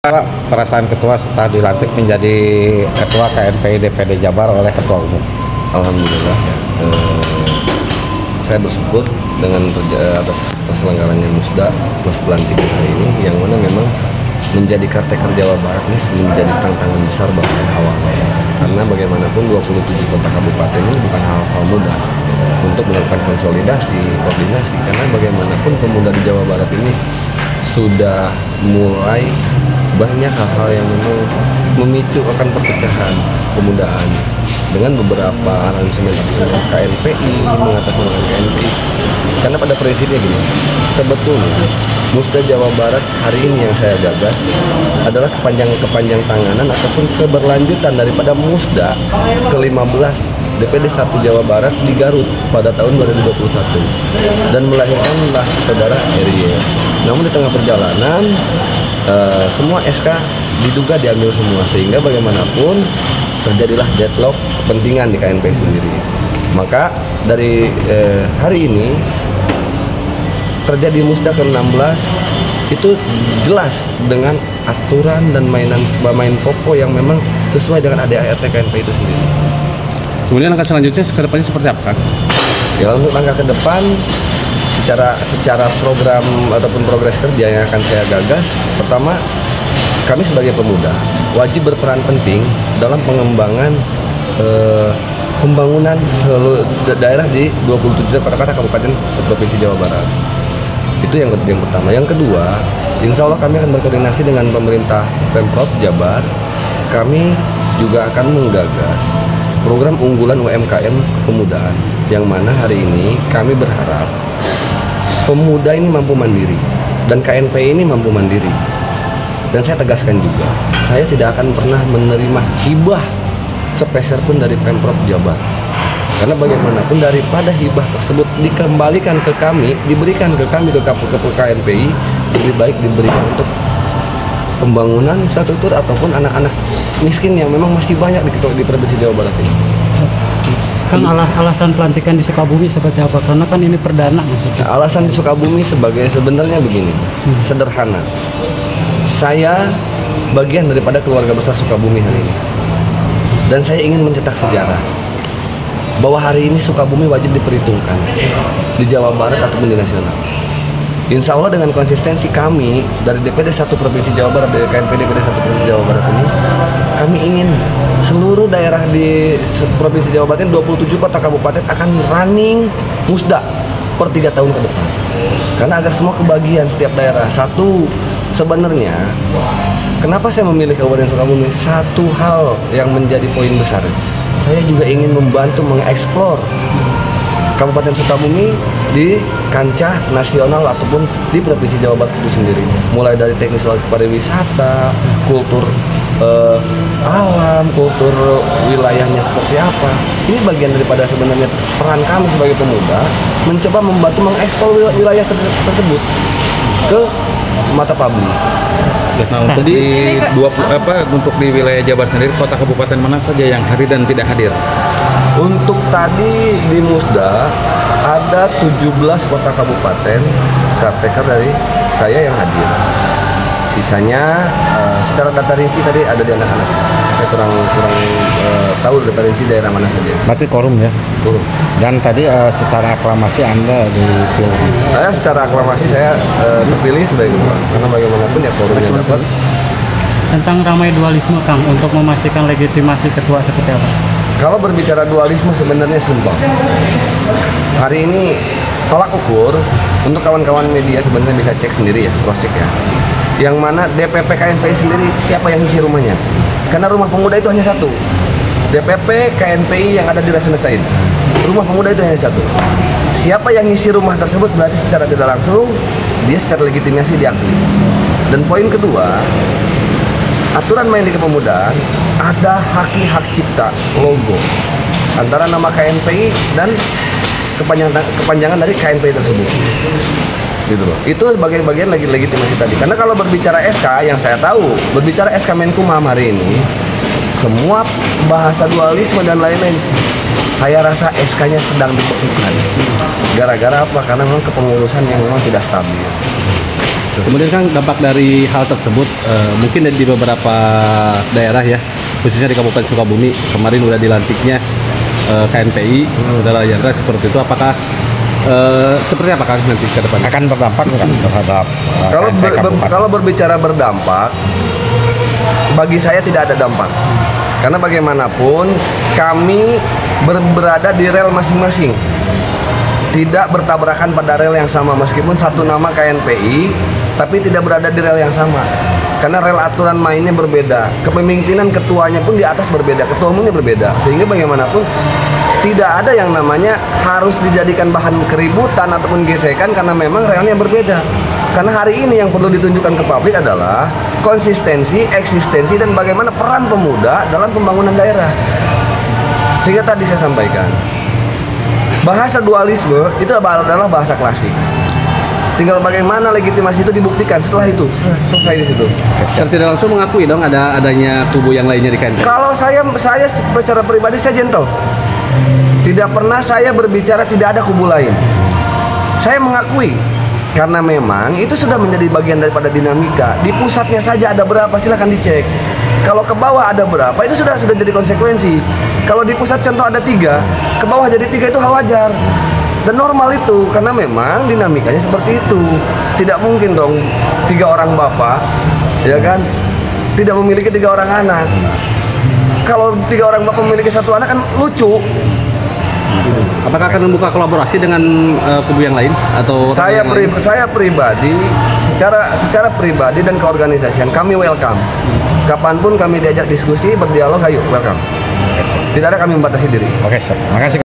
Pak, perasaan ketua setelah dilantik menjadi ketua KNPI DPD Jabar oleh ketua umum? Alhamdulillah ya. Saya bersyukur dengan atas terselenggaranya musda plus pelantikan hari ini, yang mana memang menjadi Karteker Jawa Barat ini menjadi tantangan besar buat saya awal. Karena bagaimanapun 27 kota kabupaten ini bukan hal-hal mudah untuk melakukan konsolidasi, koordinasi. Karena bagaimanapun pemuda di Jawa Barat ini sudah mulai banyak hal-hal yang memang memicu akan perpecahan pemudaan dengan beberapa aransemen KNPI mengatasnamakan KNPI. Karena pada prinsipnya gini, sebetulnya Musda Jawa Barat hari ini yang saya gagas adalah kepanjang tanganan ataupun keberlanjutan daripada Musda ke-15 DPD 1 Jawa Barat di Garut pada tahun 2021 dan melahirkanlah saudara RY. Namun di tengah perjalanan semua SK diduga diambil semua, sehingga bagaimanapun terjadilah deadlock kepentingan di KNPI sendiri. Maka dari hari ini terjadi Musda ke-16 itu jelas dengan aturan dan main pokok yang memang sesuai dengan ADART KNPI itu sendiri. Kemudian langkah selanjutnya ke depannya seperti apa, Kak? Ya, untuk langkah ke depan secara program ataupun progres kerja yang akan saya gagas, pertama, kami sebagai pemuda wajib berperan penting dalam pengembangan pembangunan seluruh daerah di 27 kota-kota kabupaten provinsi Jawa Barat. Itu yang pertama. Yang kedua, insya Allah kami akan berkoordinasi dengan pemerintah Pemprov Jabar. Kami juga akan menggagas program unggulan UMKM pemudaan, yang mana hari ini kami berharap pemuda ini mampu mandiri dan KNPI ini mampu mandiri. Dan saya tegaskan juga, saya tidak akan pernah menerima hibah sepeser pun dari Pemprov Jabar. Karena bagaimanapun daripada hibah tersebut dikembalikan ke kami, diberikan ke kami, ke KNPI, lebih baik diberikan untuk pembangunan infrastruktur ataupun anak-anak miskin yang memang masih banyak di Provinsi Jawa Barat ini. Kang, alasan pelantikan di Sukabumi seperti apa? Karena kan ini perdana maksudnya. Alasan di Sukabumi sebenarnya begini, sederhana. Saya bagian daripada keluarga besar Sukabumi hari ini, dan saya ingin mencetak sejarah bahwa hari ini Sukabumi wajib diperhitungkan di Jawa Barat ataupun di nasional. Insya Allah dengan konsistensi kami dari DPD 1 Provinsi Jawa Barat, dari KNPI DPD 1 Provinsi Jawa Barat ini, kami ingin seluruh daerah di Provinsi Jawa Barat ini 27 kota kabupaten akan running Musda per 3 tahun ke depan. Karena agar semua kebagian setiap daerah. Satu, sebenarnya kenapa saya memilih Kabupaten Sukabumi? Satu hal yang menjadi poin besar, saya juga ingin membantu mengeksplor Kabupaten Sukabumi di kancah nasional ataupun di Provinsi Jawa Barat itu sendiri. Mulai dari teknis pariwisata, kultur alam, kultur wilayahnya seperti apa. Ini bagian daripada sebenarnya peran kami sebagai pemuda mencoba membantu mengeksplor wilayah tersebut ke mata publik. Nah, untuk untuk di wilayah Jabar sendiri, kota kabupaten mana saja yang hadir dan tidak hadir? Untuk tadi di Musda ada 17 kota kabupaten Karteker dari saya yang hadir. Sisanya secara data rinci tadi ada di anak-anak. Saya kurang tahu data rinci daerah mana saja. Berarti quorum ya? Quorum. Dan tadi secara aklamasi Anda dipilih? Secara aklamasi saya terpilih sebagai ketua. Karena bagaimanapun ya quorumnya dapat. Tentang ramai dualisme, Kang, untuk memastikan legitimasi ketua seperti apa? Kalau berbicara dualisme sebenarnya simpel. Hari ini tolak ukur untuk kawan-kawan media sebenarnya bisa cek sendiri ya, cross check ya. Yang mana DPP KNPI sendiri siapa yang isi rumahnya? Karena rumah pemuda itu hanya satu. DPP KNPI yang ada di Rasuna Said. Rumah pemuda itu hanya satu. Siapa yang isi rumah tersebut berarti secara tidak langsung dia secara legitimasi diakui. Dan poin kedua, aturan main di kepemudaan ada hak cipta logo antara nama KNPI dan kepanjangan dari KNPI tersebut, gitu loh. Itu sebagai bagian lagi legitimasi tadi. Karena kalau berbicara SK, yang saya tahu berbicara SK Menkumham hari ini, semua bahasa dualisme dan lain-lain, saya rasa SK-nya sedang dibekukan. Gara-gara apa? Karena memang kepengurusan yang memang tidak stabil. Kemudian kan dampak dari hal tersebut mungkin di beberapa daerah ya, khususnya di Kabupaten Sukabumi kemarin udah dilantiknya KNPI, Saudara Yandra seperti itu. Apakah seperti apa kan nanti ke depan? Akan berdampak nggak terhadap Kalau berbicara berdampak, bagi saya tidak ada dampak. Karena bagaimanapun kami berada di rel masing-masing, tidak bertabrakan pada rel yang sama, meskipun satu nama KNPI, tapi tidak berada di rel yang sama. Karena rel aturan mainnya berbeda, kepemimpinan ketuanya pun di atas berbeda, ketua umumnya berbeda, sehingga bagaimanapun tidak ada yang namanya harus dijadikan bahan keributan ataupun gesekan karena memang relnya berbeda. Karena hari ini yang perlu ditunjukkan ke publik adalah konsistensi, eksistensi, dan bagaimana peran pemuda dalam pembangunan daerah. Sehingga tadi saya sampaikan, bahasa dualisme itu adalah bahasa klasik. Tinggal bagaimana legitimasi itu dibuktikan, setelah itu selesai di situ. Secara tidak langsung mengakui dong adanya kubu yang lainnya di KNPI. Kalau saya secara pribadi saya gentle. Tidak pernah saya berbicara tidak ada kubu lain. Saya mengakui karena memang itu sudah menjadi bagian daripada dinamika. Di pusatnya saja ada berapa, silahkan dicek. Kalau ke bawah ada berapa, itu sudah jadi konsekuensi. Kalau di pusat contoh ada 3, ke bawah jadi 3, itu hal wajar dan normal itu, karena memang dinamikanya seperti itu. Tidak mungkin dong 3 orang bapak, ya kan, tidak memiliki 3 orang anak. Kalau 3 orang bapak memiliki 1 anak kan lucu. Apakah akan membuka kolaborasi dengan kubu yang lain atau saya pribadi secara pribadi dan keorganisasian kami welcome. Kapanpun kami diajak diskusi, berdialog, ayo welcome. Tidak ada kami membatasi diri. Oke, makasih.